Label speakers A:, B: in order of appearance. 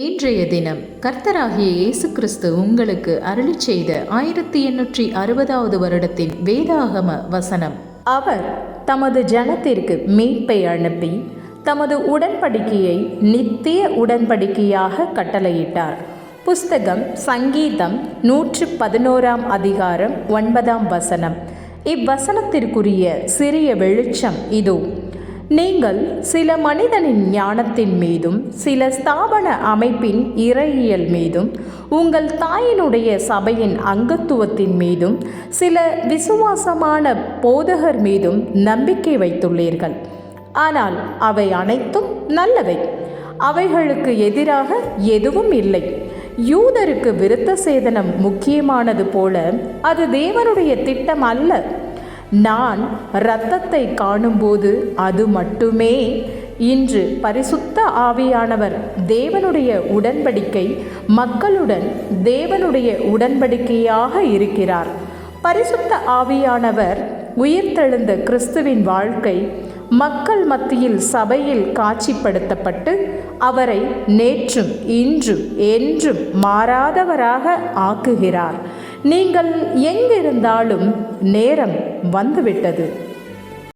A: இன்றைய தினம் கர்த்தராகிய இயேசு கிறிஸ்து உங்களுக்கு அருளிச் செய்த 1860வது வருடத்தின் வேதாகம வசனம். அவர் தமது ஜனத்திற்கு மீட்பை அனுப்பி தமது உடன்படிக்கையை நித்திய உடன்படிக்கையாக கட்டளையிட்டார். புஸ்தகம் சங்கீதம் 111 அதிகாரம் 9 வசனம். இவ்வசனத்திற்குரிய சிறிய வெளிச்சம் இதோ. நீங்கள் சில மனிதனின் ஞானத்தின் மீதும் சில ஸ்தாபன அமைப்பின் இறையியல் மீதும் உங்கள் தாயினுடைய சபையின் அங்கத்துவத்தின் மீதும் சில விசுவாசமான போதகர் மீதும் நம்பிக்கை வைத்துள்ளீர்கள். ஆனால் அவை அனைத்தும் நல்லவை. அவைகளுக்கு எதிராக எதுவும் இல்லை. யூதருக்கு விருத்த சேதனம் முக்கியமானது போல அது தேவனுடைய திட்டம் அல்ல. நான் இரத்தத்தை காணும்போது அது மட்டுமே. இன்று பரிசுத்த ஆவியானவர் தேவனுடைய உடன்படிக்கை மக்களுடன் தேவனுடைய உடன்படிக்கையாக இருக்கிறார். பரிசுத்த ஆவியானவர் உயிர்த்தெழுந்த கிறிஸ்துவின் வாழ்க்கை மக்கள் மத்தியில் சபையில் காட்சிப்படுத்தப்பட்டு அவரை நேற்றும் இன்றும் என்றும் மாறாதவராக ஆக்குகிறார். நீங்கள் எங்கிருந்தாலும் நேரம் வந்துவிட்டது.